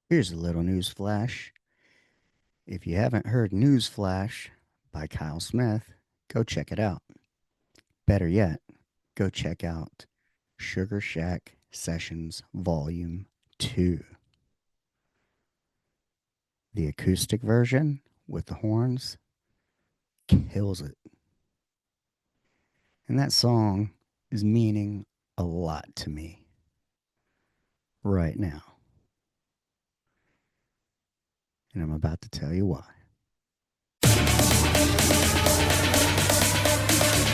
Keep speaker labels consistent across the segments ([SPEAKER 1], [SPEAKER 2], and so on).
[SPEAKER 1] Here's a little news flash. If you haven't heard News Flash by Kyle Smith, go check it out. Better yet, go check out Sugar Shack Sessions Volume 2. The acoustic version with the horns kills it. And that song is meaning a lot to me right now. And I'm about to tell you why.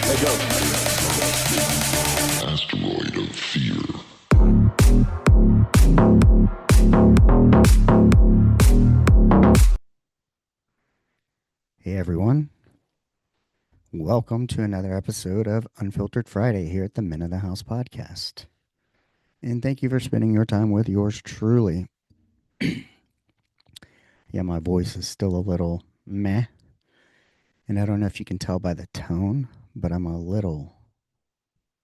[SPEAKER 2] Hey, go. Asteroid of fear.
[SPEAKER 1] Hey everyone, welcome to another episode of Unfiltered Friday here at the Men of the House podcast. And thank you for spending your time with yours truly. Yeah, my voice is still a little meh. And I don't know if you can tell by the tone, but I'm a little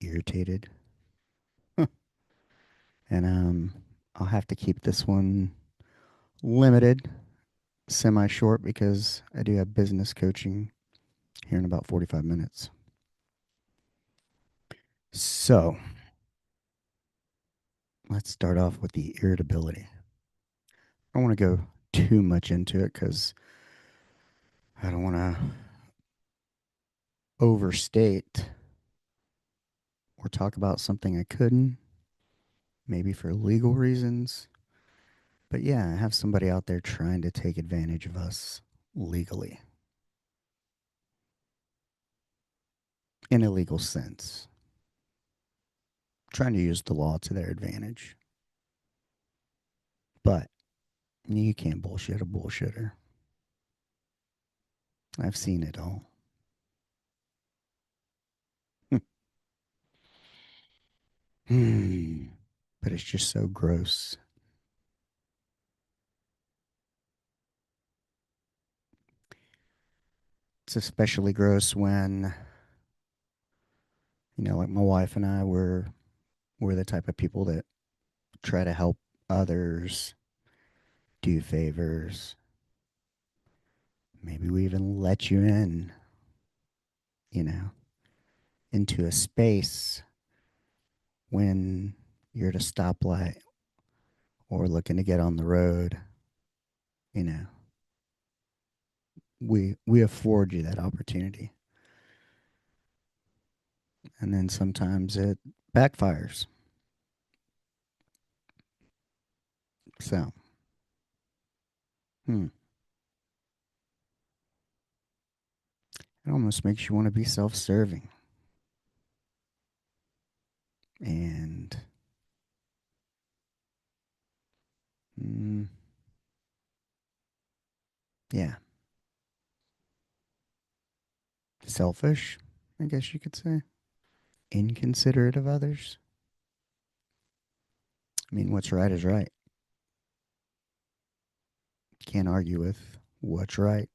[SPEAKER 1] irritated. And I'll have to keep this one limited, semi short, because I do have business coaching here in about 45 minutes. So let's start off with the irritability. I don't want to go too much into it because I don't want to overstate or talk about something I couldn't, maybe for legal reasons. But yeah, I have somebody out there trying to take advantage of us legally, in a legal sense, trying to use the law to their advantage. But you can't bullshit a bullshitter. I've seen it all. But it's just so gross. It's especially gross when, like my wife and I we're the type of people that try to help others, do favors. Maybe we even let you in, you know, into a space when you're at a stoplight or looking to get on the road, you know. We afford you that opportunity. And then sometimes it backfires. So, hmm, it almost makes you want to be self-serving. And mm, yeah, selfish, I guess you could say. Inconsiderate of others. I mean, what's right is right. Can't argue with what's right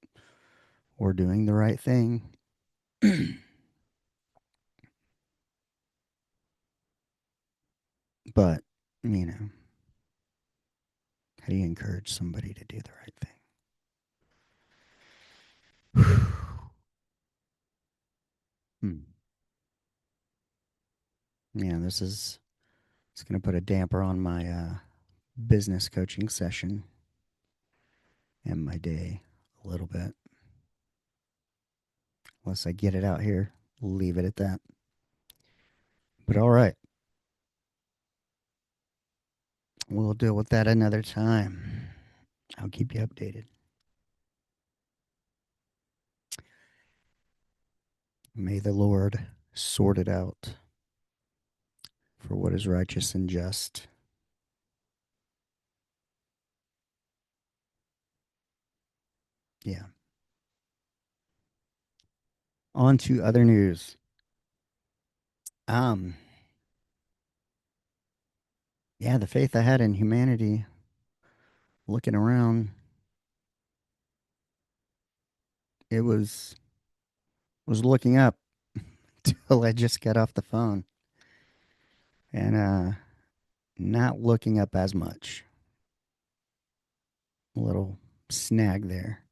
[SPEAKER 1] or doing the right thing. But, you know, how do you encourage somebody to do the right thing? Hmm. Yeah, it's going to put a damper on my business coaching session and my day a little bit. Unless I get it out here, leave it at that. But all right, we'll deal with that another time. I'll keep you updated. May the Lord sort it out for what is righteous and just. Yeah. On to other news. Um, yeah, the faith I had in humanity, looking around, it was looking up till I just got off the phone and not looking up as much. a little snag there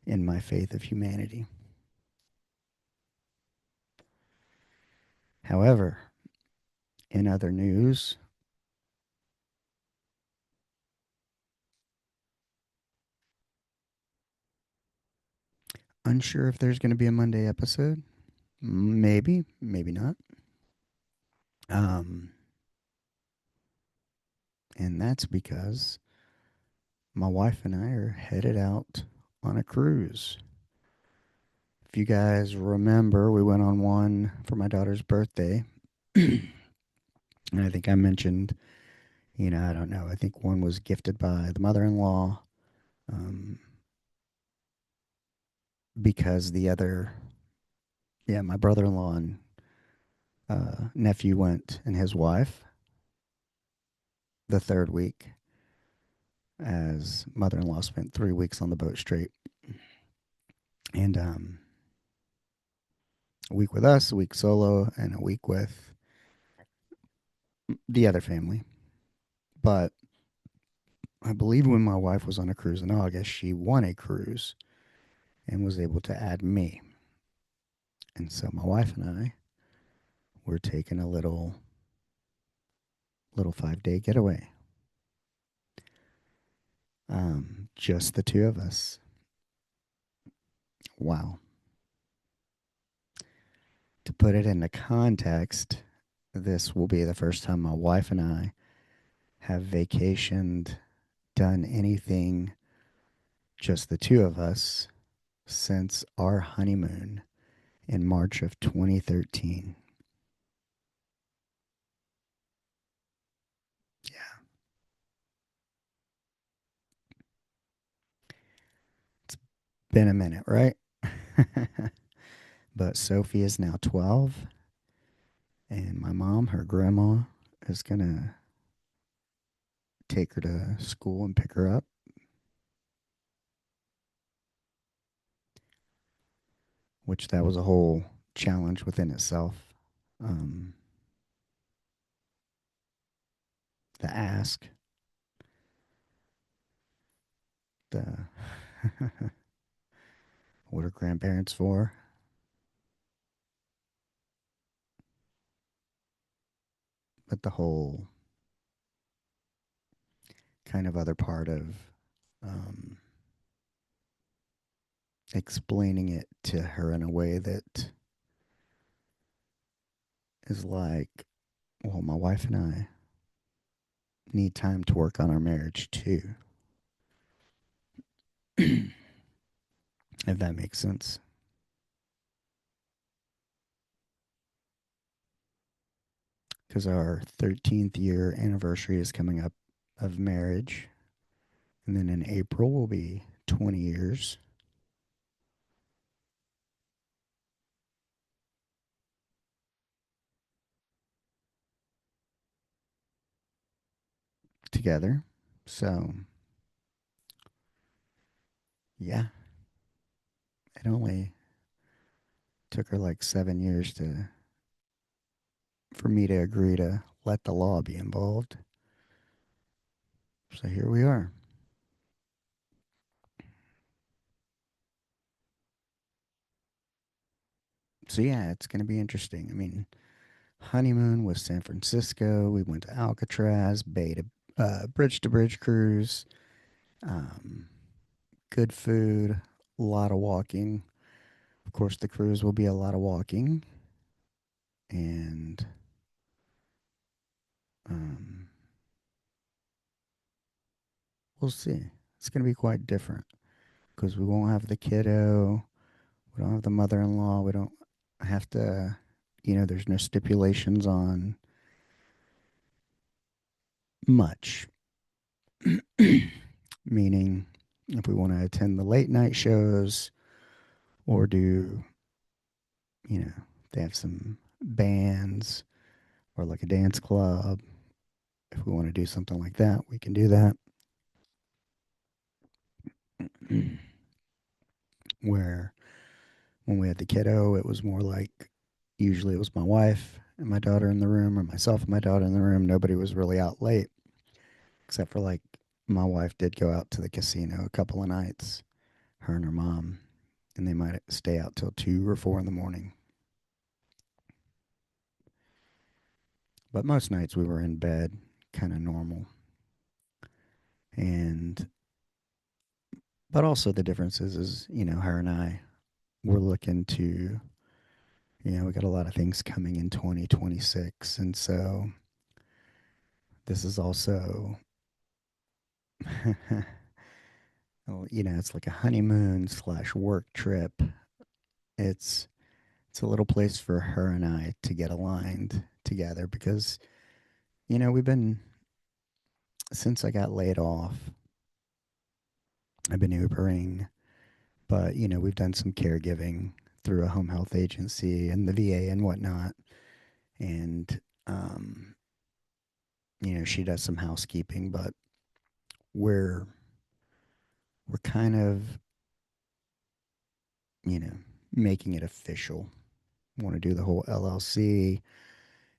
[SPEAKER 1] in my faith of humanity. However, in other news, unsure if there's going to be a Monday episode. Maybe, maybe not. Um, and that's because my wife and I are headed out on a cruise. If you guys remember, we went on one for my daughter's birthday. And I think I mentioned, I don't know. I think one was gifted by the mother in law, um, because the other, yeah, my brother in law and nephew went and his wife the third week, as mother in law spent 3 weeks on the boat straight. And a week with us, a week solo, and a week with the other family. But I believe when my wife was on a cruise in August, she won a cruise and was able to add me. And so my wife and I were taking a little 5 day getaway. Just the two of us. Wow. To put it into context, this will be the first time my wife and I have vacationed, done anything, just the two of us, since our honeymoon in March of 2013. Yeah, it's been a minute, right? But Sophie is now 12, and my mom, her grandma, is going to take her to school and pick her up, which that was a whole challenge within itself. Um, the ask, the what are grandparents for, but the whole kind of other part of um, explaining it to her in a way that is like, well, my wife and I need time to work on our marriage too, if that makes sense. Because our 13th year anniversary is coming up of marriage. And then in April will be 20 years together. So, yeah, it only took her like 7 years to for me to agree to let the law be involved. So here we are. So yeah, it's going to be interesting. I mean, honeymoon was San Francisco. We went to Alcatraz, Bay to bridge cruise. Um, Good food, a lot of walking. Of course, the cruise will be a lot of walking, and um, we'll see. It's going to be quite different because we won't have the kiddo. We don't have the mother-in-law. We don't have to. There's no stipulations on much. Meaning, if we want to attend the late night shows or do, you know, they have some bands or like a dance club. If we want to do something like that, we can do that. Where when we had the kiddo, it was more like usually it was my wife and my daughter in the room, or myself and my daughter in the room. Nobody was really out late, except for like my wife did go out to the casino a couple of nights, her and her mom, and they might stay out till 2 or 4 in the morning. But most nights we were in bed, kind of normal. And but also the difference is her and I we're looking to we got a lot of things coming in 2026, and so this is also well, it's like a honeymoon slash work trip. It's it's a little place for her and I to get aligned together because we've been since I got laid off. I've been Ubering, but we've done some caregiving through a home health agency and the VA and whatnot, and she does some housekeeping, but we're we're kind of you know making it official. Want to do the whole LLC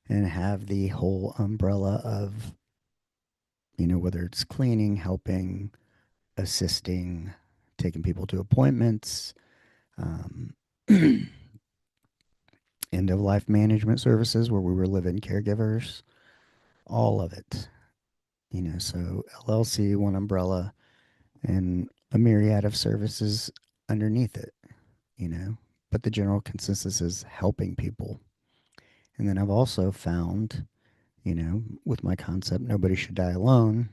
[SPEAKER 1] and have the whole umbrella of whether it's cleaning, helping, assisting, taking people to appointments, um, end of life management services where we were living caregivers, all of it. So LLC, one umbrella, and a myriad of services underneath it, you know. But the general consensus is helping people. And then I've also found, with my concept, nobody should die alone,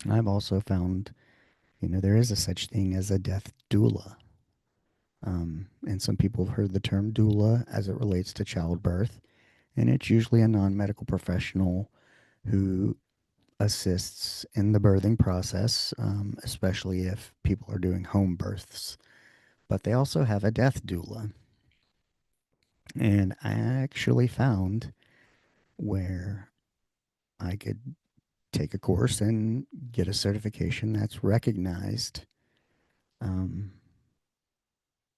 [SPEAKER 1] I've also found, there is a such thing as a death doula. And some people have heard the term doula as it relates to childbirth. And it's usually a non medical professional who assists in the birthing process, especially if people are doing home births. But they also have a death doula. And I actually found where I could take a course and get a certification that's recognized um,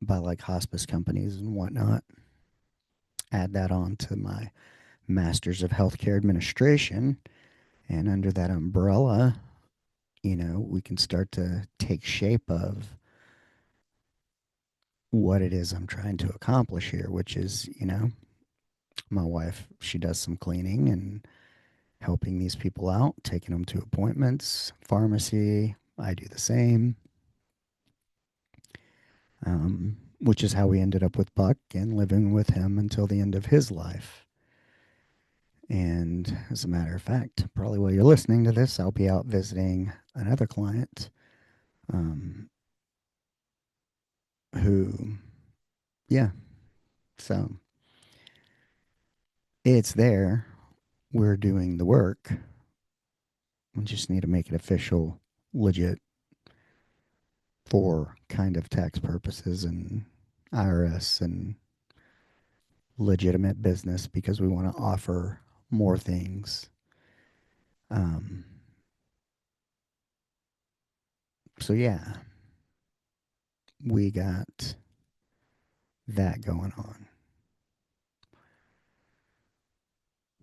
[SPEAKER 1] by like hospice companies and whatnot. Add that on to my Masters of Healthcare Administration. And under that umbrella, we can start to take shape of what it is I'm trying to accomplish here, which is, my wife, she does some cleaning and helping these people out, taking them to appointments, pharmacy. I do the same, which is how we ended up with Buck and living with him until the end of his life. And as a matter of fact, probably while you're listening to this, I'll be out visiting another client um, who, yeah, so it's there. We're doing the work. We just need to make it official, legit for kind of tax purposes and IRS and legitimate business because we want to offer more things. Um, so, yeah, we got that going on.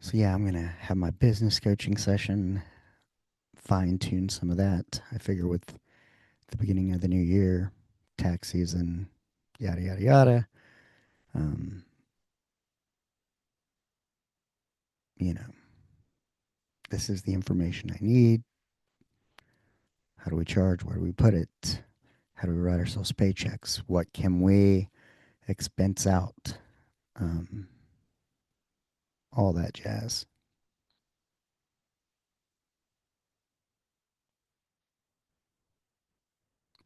[SPEAKER 1] So, yeah, I'm going to have my business coaching session, fine tune some of that. I figure with the beginning of the new year, tax season, yada, yada, yada. Um, you know, this is the information I need. How do we charge? Where do we put it? How do we write ourselves paychecks? What can we expense out? Um, all that jazz.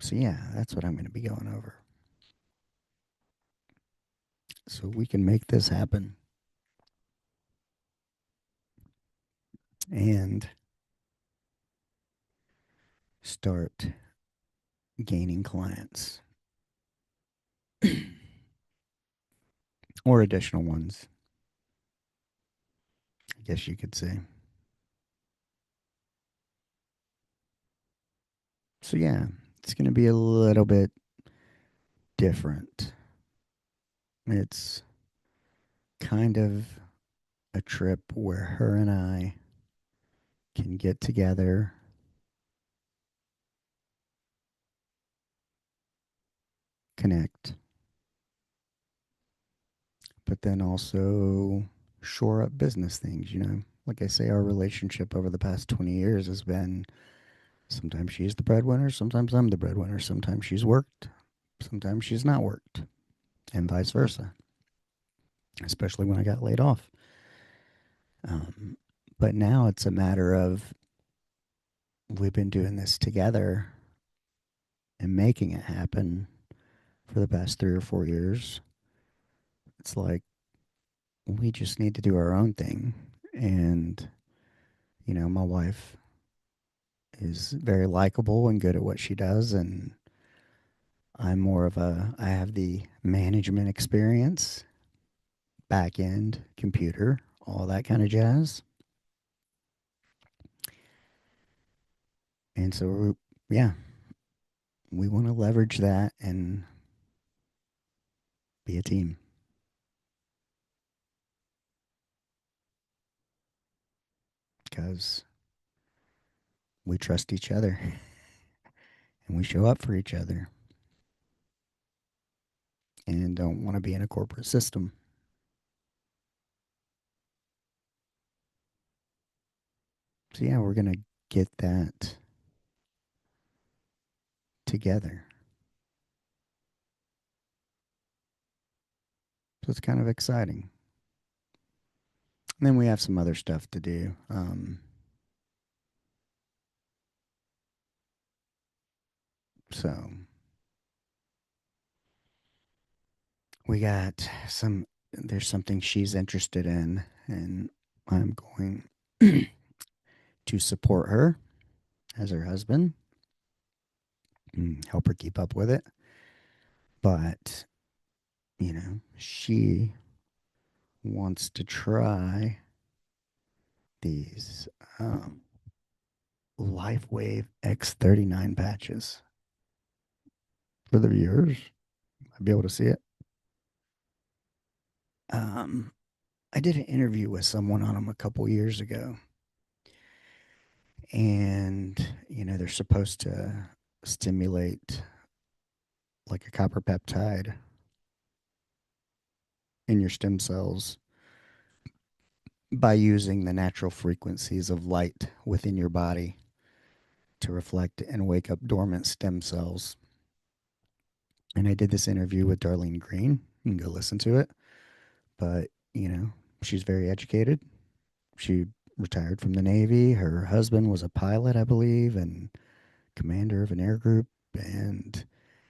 [SPEAKER 1] So, yeah, that's what I'm going to be going over. So we can make this happen and start gaining clients or additional ones, I guess you could say. So, yeah, it's going to be a little bit different. It's kind of a trip where her and I can get together reconnect, but then also shore up business things, you know. Like I say, our relationship over the past 20 years has been sometimes she's the breadwinner, sometimes I'm the breadwinner, sometimes she's worked, sometimes she's not worked, and vice versa, especially when I got laid off. Um, but now it's a matter of we've been doing this together and making it happen for the past 3 or 4 years. It's like we just need to do our own thing. And, you know, my wife is very likable and good at what she does. And I'm more of I have the management experience, back end, computer, all that kind of jazz. And so, yeah, we want to leverage that and be a team because we trust each other and we show up for each other and don't want to be in a corporate system. So, yeah, we're going to get that together. So, it's kind of exciting. And then we have some other stuff to do. So, we got there's something she's interested in, and I'm going to support her as her husband, and help her keep up with it. But, you know, she wants to try these LifeWave X39 patches. For the viewers, I'd be able to see it. Um, I did an interview with someone on them a couple years ago, and you know they're supposed to stimulate like a copper peptide in your stem cells by using the natural frequencies of light within your body to reflect and wake up dormant stem cells. And I did this interview with Darlene Green. You can go listen to it. But, you know, she's very educated. She retired from the Navy. Her husband was a pilot, I believe, and commander of an air group. And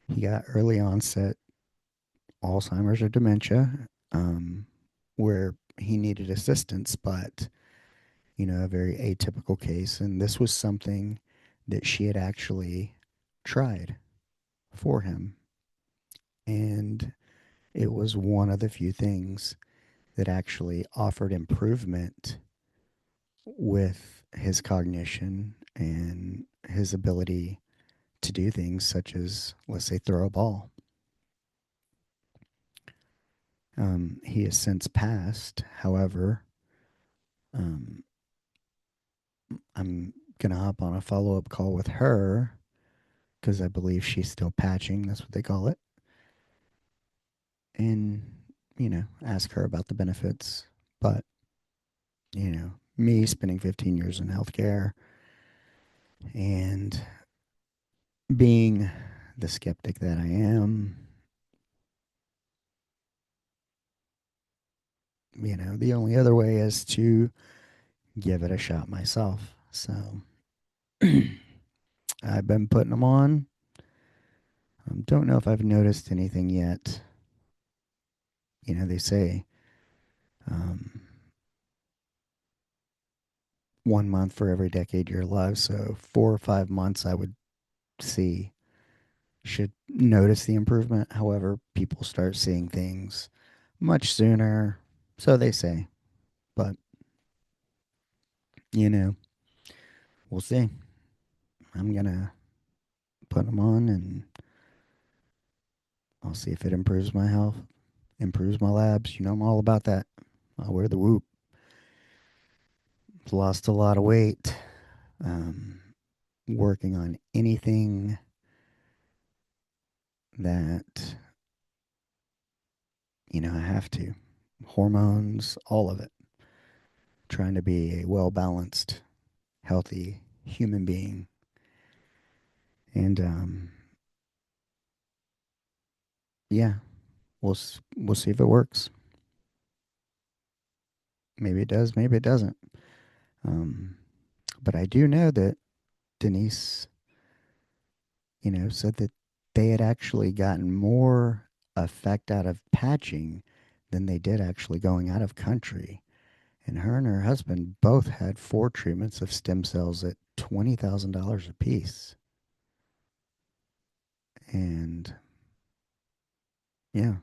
[SPEAKER 1] he got early onset Alzheimer's or dementia, where he needed assistance, but, you know, a very atypical case. And this was something that she had actually tried for him. And it was one of the few things that actually offered improvement with his cognition and his ability to do things such as, let's say, throw a ball. He has since passed. However, um, I'm going to hop on a follow up call with her because I believe she's still patching. That's what they call it. And, you know, ask her about the benefits. But, you know, me spending 15 years in healthcare and being the skeptic that I am, you know, the only other way is to give it a shot myself. So I've been putting them on. Don't know if I've noticed anything yet. You know, they say um, 1 month for every decade you're alive. So 4 or 5 months, I would see, should notice the improvement. However, people start seeing things much sooner. So they say. But, you know, we'll see. I'm going to put them on and I'll see if it improves my health, improves my labs. You know, I'm all about that. I'll wear the whoop. Lost a lot of weight. Um, Working on anything that I have to. Hormones, all of it. Trying to be a well balanced, healthy human being. And yeah, we'll see if it works. Maybe it does, maybe it doesn't. Um, but I do know that Denise, said that they had actually gotten more effect out of patching than they did actually going out of country. And her husband both had 4 treatments of stem cells at $20,000 a piece. And yeah,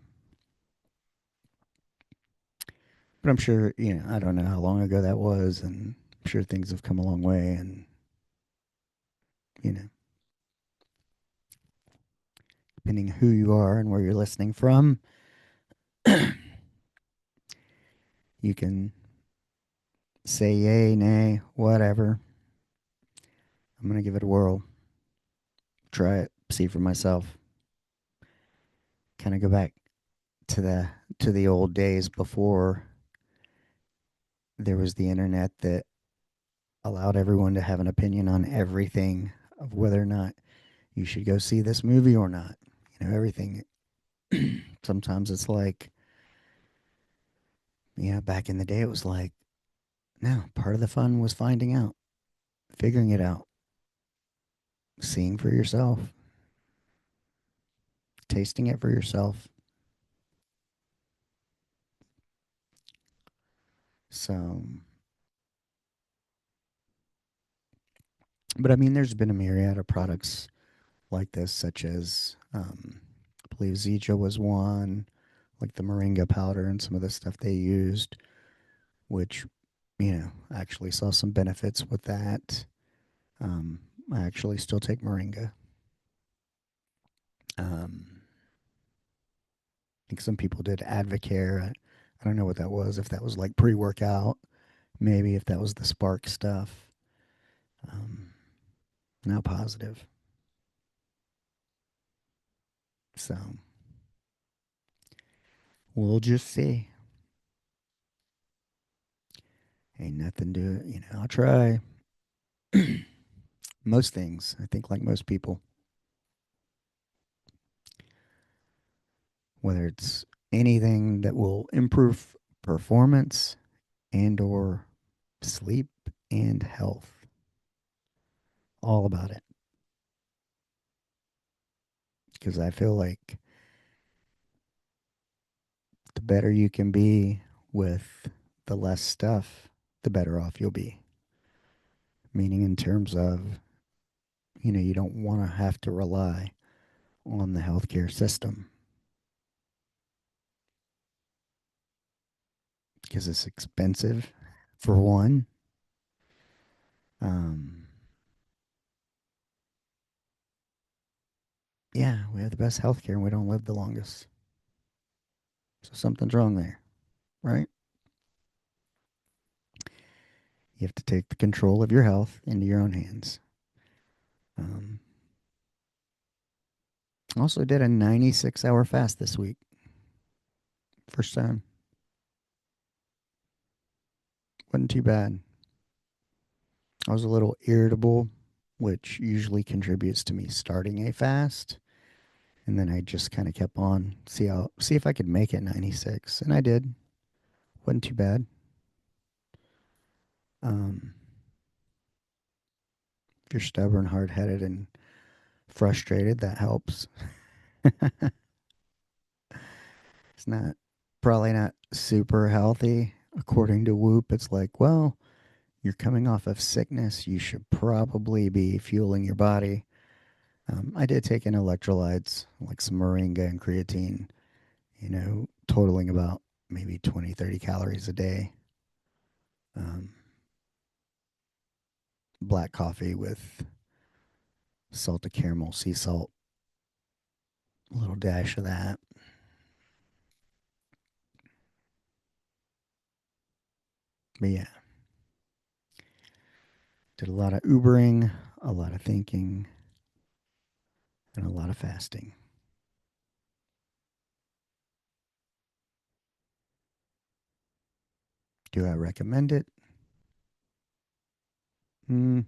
[SPEAKER 1] but I'm sure, I don't know how long ago that was, and I'm sure things have come a long way. And, you know, depending who you are and where you're listening from, you can say yay, nay, whatever. I'm going to give it a whirl, try it, see for myself, kind of go back to the old days before there was the internet that allowed everyone to have an opinion on everything of whether or not you should go see this movie or not. Everything. Sometimes it's like, back in the day, it was like, no, part of the fun was finding out, figuring it out, seeing for yourself, tasting it for yourself. So, but I mean, there's been a myriad of products like this, such as, I believe Zija was one, like the moringa powder and some of the stuff they used, which, I actually saw some benefits with that. Um, I actually still take moringa. I think some people did Advocare. I don't know what that was. If that was like pre-workout, maybe if that was the Spark stuff. Um, Not positive. So we'll just see. Ain't nothing to it. I'll try most things. I think like most people, whether it's anything that will improve performance and or sleep and health, all about it. Because I feel like the better you can be with the less stuff, the better off you'll be. Meaning, in terms of, you don't want to have to rely on the healthcare system because it's expensive, for one. Um, yeah, we have the best healthcare and we don't live the longest. So something's wrong there, right? You have to take the control of your health into your own hands. Um, Also did a 96-hour fast this week. First time. Wasn't too bad. I was a little irritable, which usually contributes to me starting a fast. And then I just kind of kept on, see if I could make it 96. And I did. Wasn't too bad. Um, if you're stubborn, hard headed, and frustrated, that helps. It's not probably not super healthy. According to Whoop, it's like, well, you're coming off of sickness. You should probably be fueling your body. I did take in electrolytes, like some moringa and creatine, totaling about maybe 20, 30 calories a day. Um, Black coffee with salted caramel, sea salt, a little dash of that. But yeah, did a lot of Ubering, a lot of thinking, and a lot of fasting. Do I recommend it? Mm,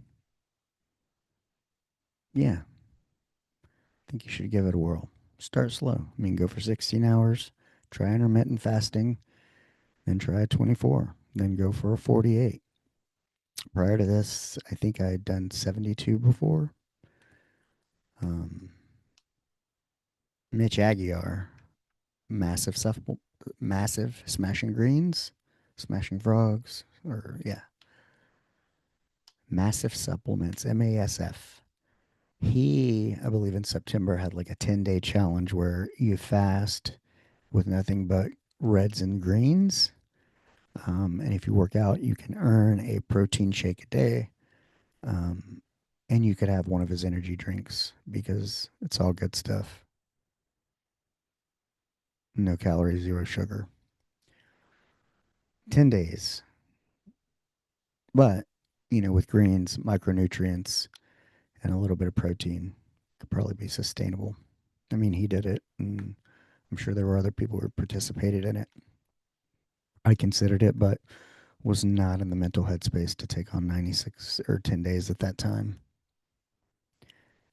[SPEAKER 1] yeah, I think you should give it a whirl. Start slow. I mean, go for 16 hours, try intermittent fasting, then try a 24, then go for a 48. Prior to this, I think I had done 72 before. Um, Mitch Aguiar, massive supple, massive smashing greens, smashing frogs, or yeah, massive supplements, MASF. He, I believe in September, had like a 10-day challenge where you fast with nothing but reds and greens. And if you work out, you can earn a protein shake a day. Um, and you could have one of his energy drinks because it's all good stuff. No calories, zero sugar. 10 days. But, with greens, micronutrients, and a little bit of protein could probably be sustainable. I mean, he did it, and I'm sure there were other people who participated in it. I considered it, but was not in the mental headspace to take on 96 or 10 days at that time,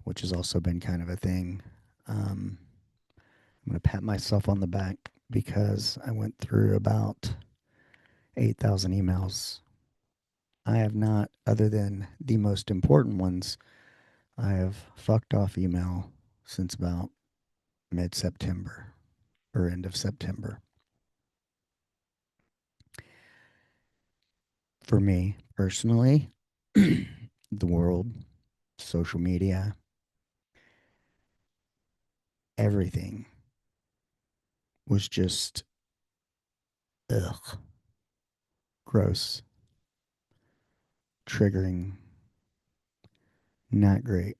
[SPEAKER 1] which has also been kind of a thing. I'm going to pat myself on the back because I went through about 8,000 emails. I have not, other than the most important ones, I have fucked off email since about mid September or end of September. For me personally, the world, social media, everything was just ugh, gross, triggering, not great.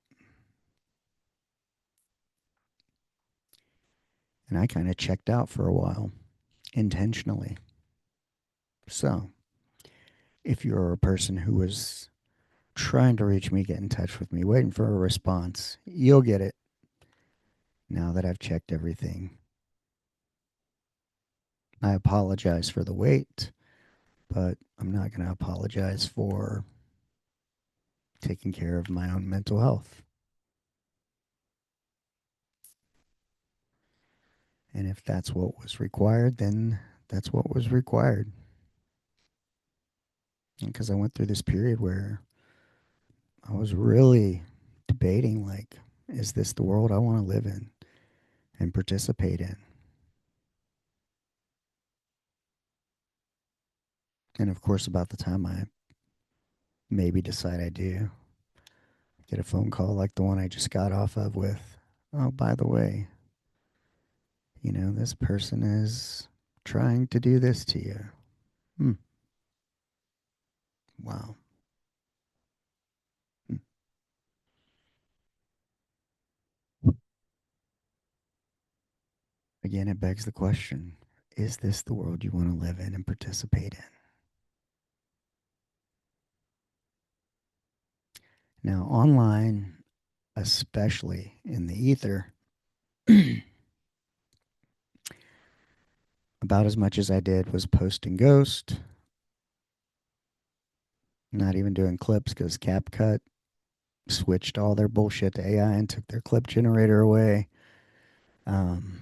[SPEAKER 1] And I kind of checked out for a while intentionally. So, if you're a person who was trying to reach me, get in touch with me, waiting for a response, you'll get it now that I've checked everything. I apologize for the wait, but I'm not going to apologize for taking care of my own mental health. And if that's what was required, then that's what was required. Because I went through this period where I was really debating, like, is this the world I want to live in and participate in? And of course, about the time I maybe decide I do, get a phone call like the one I just got off of with, oh, by the way, this person is trying to do this to you. Hmm. Wow. Hmm. Again, it begs the question, is this the world you want to live in and participate in? Now, online, especially in the ether, about as much as I did was posting Ghost, not even doing clips because CapCut switched all their bullshit to AI and took their clip generator away. Um,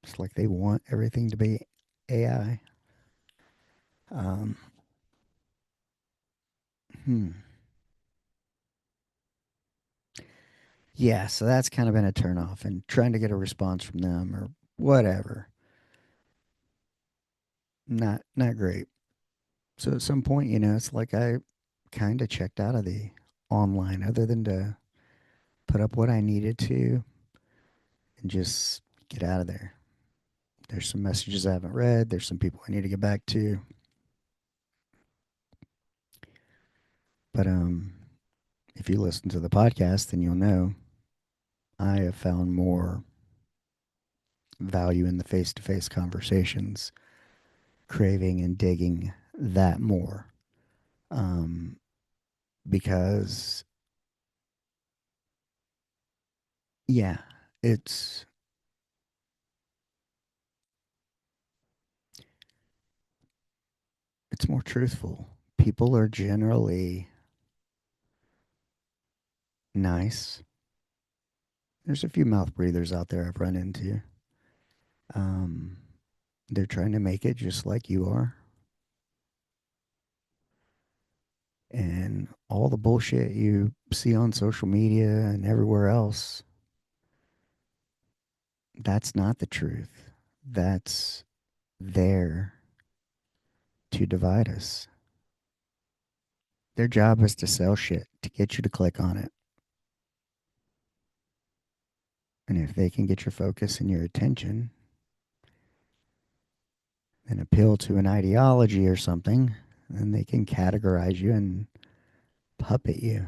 [SPEAKER 1] it's like they want everything to be AI. Um, hmm. Yeah, so that's kind of been a turnoff, and trying to get a response from them or whatever, not great. So at some point, it's like I kind of checked out of the online, other than to put up what I needed to and just get out of there. There's some messages I haven't read. There's some people I need to get back to. But if you listen to the podcast, then you'll know I have found more value in the face-to-face conversations, craving and digging that more. Um, because yeah, it's it's more truthful. People are generally nice. There's a few mouth breathers out there I've run into. Um, they're trying to make it just like you are. And all the bullshit you see on social media and everywhere else, that's not the truth. That's there to divide us. Their job is to sell shit, to get you to click on it. And if they can get your focus and your attention and appeal to an ideology or something, then they can categorize you and puppet you.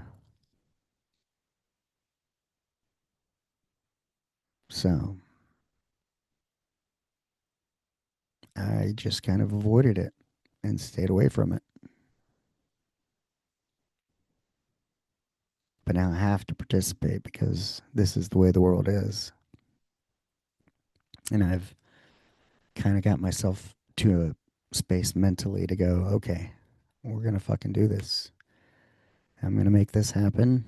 [SPEAKER 1] So I just kind of avoided it and stayed away from it. But now I have to participate because this is the way the world is. And I've kind of got myself to a space mentally to go, okay, we're going to fucking do this. I'm going to make this happen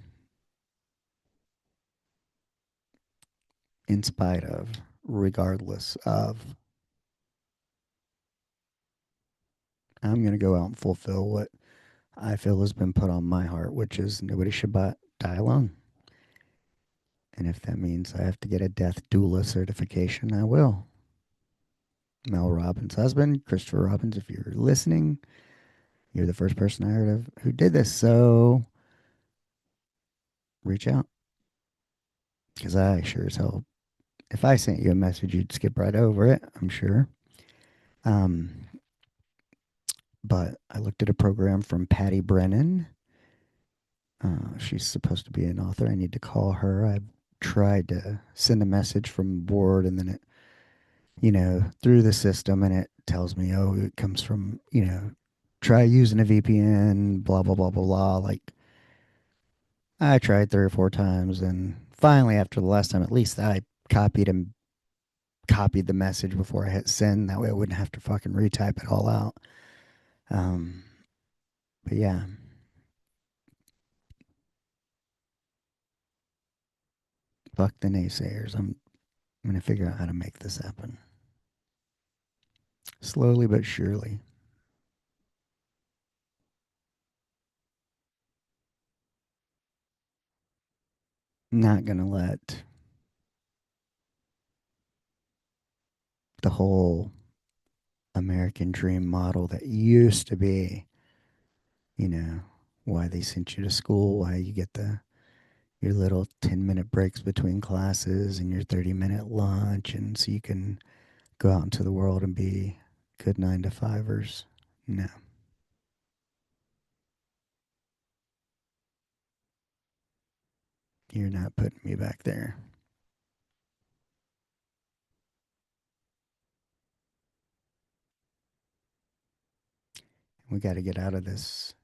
[SPEAKER 1] in spite of, regardless of. I'm going to go out and fulfill what I feel has been put on my heart, which is nobody should die alone. And if that means I have to get a death doula certification, I will. Mel Robbins' husband, Christopher Robbins, if you're listening, you're the first person I heard of who did this. So reach out because I sure as hell, if I sent you a message, you'd skip right over it, I'm sure. Um, but I looked at a program from Patty Brennan. She's supposed to be an author. I need to call her. I've tried to send a message from board and then it, through the system and it tells me, oh, it comes from, try using a VPN, blah, blah, blah, blah, blah. Like, I tried 3 or 4 times and finally, after the last time, at least I copied the message before I hit send. That way I wouldn't have to fucking retype it all out. Um, but yeah, fuck the naysayers. I'm going to figure out how to make this happen. Slowly but surely. Not going to let the whole American dream model that used to be, you know, why they sent you to school, why you get your little 10-minute breaks between classes and your 30-minute lunch and so you can go out into the world and be good 9 to 5ers. No, you're not putting me back there. We got to get out of this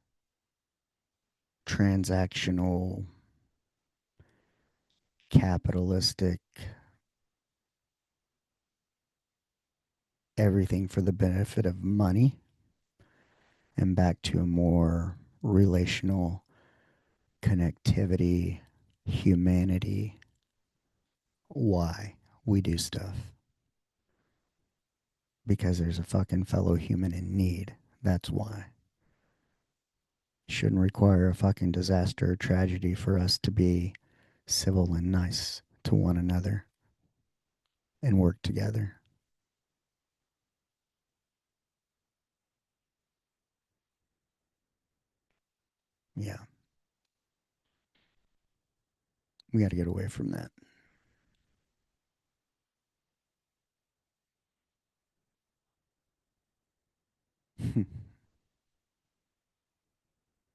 [SPEAKER 1] transactional, capitalistic, everything for the benefit of money and back to a more relational connectivity, humanity, why we do stuff. Because there's a fucking fellow human in need. That's why. Shouldn't require a fucking disaster or tragedy for us to be civil and nice to one another and work together. Yeah, we got to get away from that.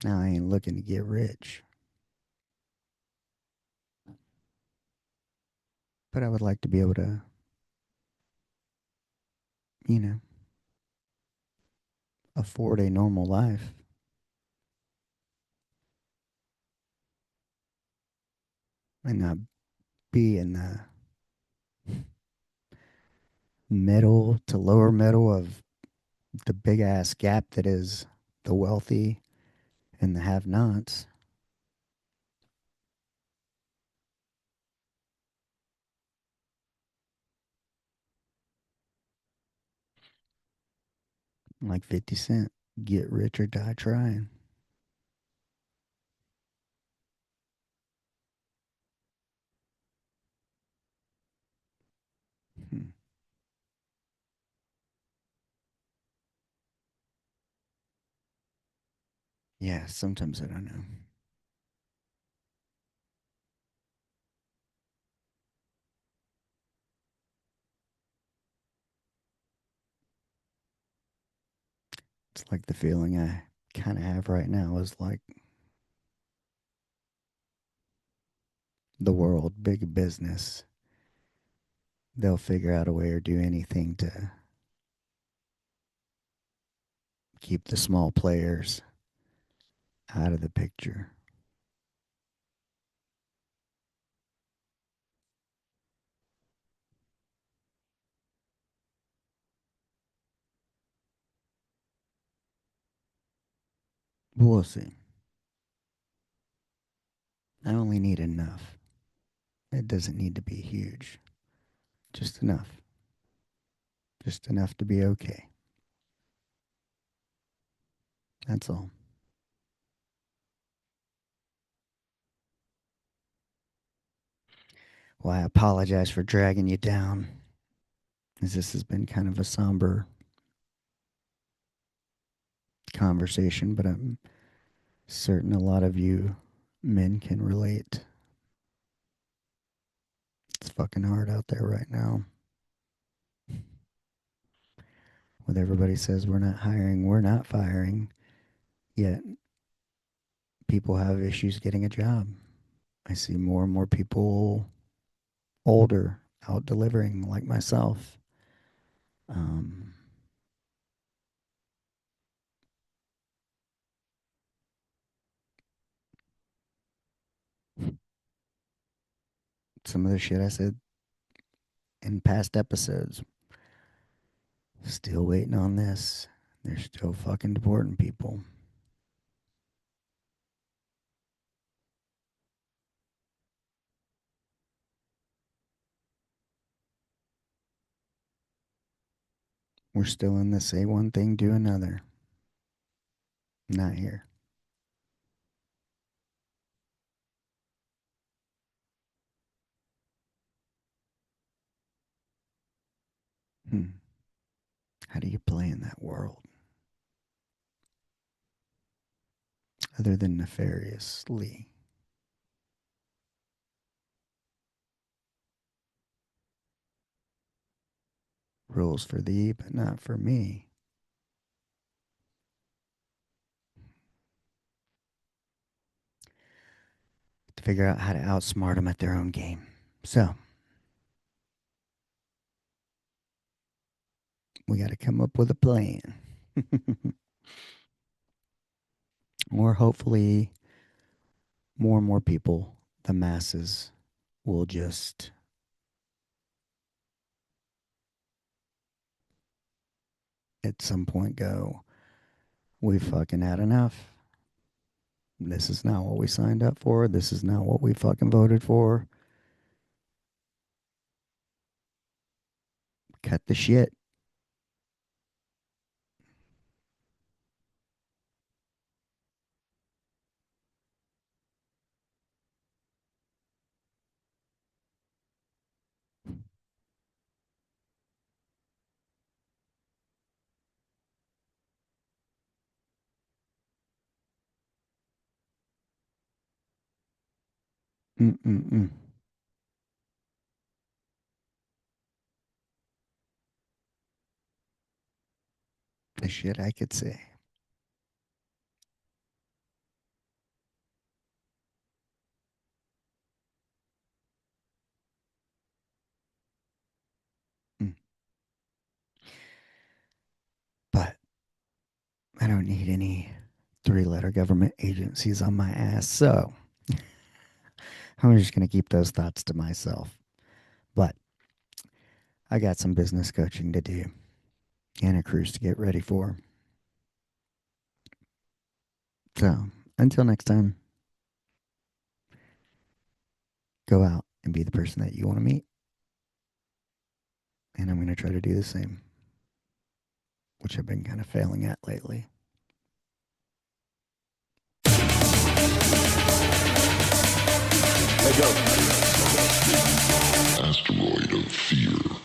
[SPEAKER 1] Now I ain't looking to get rich, but I would like to be able to, you know, afford a normal life and not be in the middle to lower middle of The big ass gap that is the wealthy and the have nots. Like 50 Cent. Get rich or die trying. Hmm. Yeah, sometimes I don't know. It's like the feeling I kind of have right now is like the world, big business. They'll figure out a way or do anything to keep the small players out of the picture. But we'll see. I only need enough. It doesn't need to be huge. Just enough. Just enough to be okay. That's all. Well, I apologize for dragging you down, as this has been kind of a somber conversation, but I'm certain a lot of you men can relate. It's fucking hard out there right now. With everybody says we're not hiring, we're not firing, yet people have issues getting a job. I see more and more people older out delivering, like myself. Um, some of the shit I said in past episodes, still waiting on this. They're still fucking deporting people. We're still in the say one thing, do another. Not here. Hmm. How do you play in that world other than nefariously? Rules for thee, but not for me. To figure out how to outsmart them at their own game. So, we got to come up with a plan. Or hopefully, more and more people, the masses, will just at some point go, we fucking had enough. This is not what we signed up for. This is not what we fucking voted for. Cut the shit. Mm-mm-mm. The shit I could say. Mm. But I don't need any three-letter government agencies on my ass. So I'm just going to keep those thoughts to myself. But I got some business coaching to do. and a cruise to get ready for. So, until next time, go out and be the person that you want to meet. And I'm going to try to do the same, which I've been kind of failing at lately.
[SPEAKER 2] Hey, go. Asteroid of fear.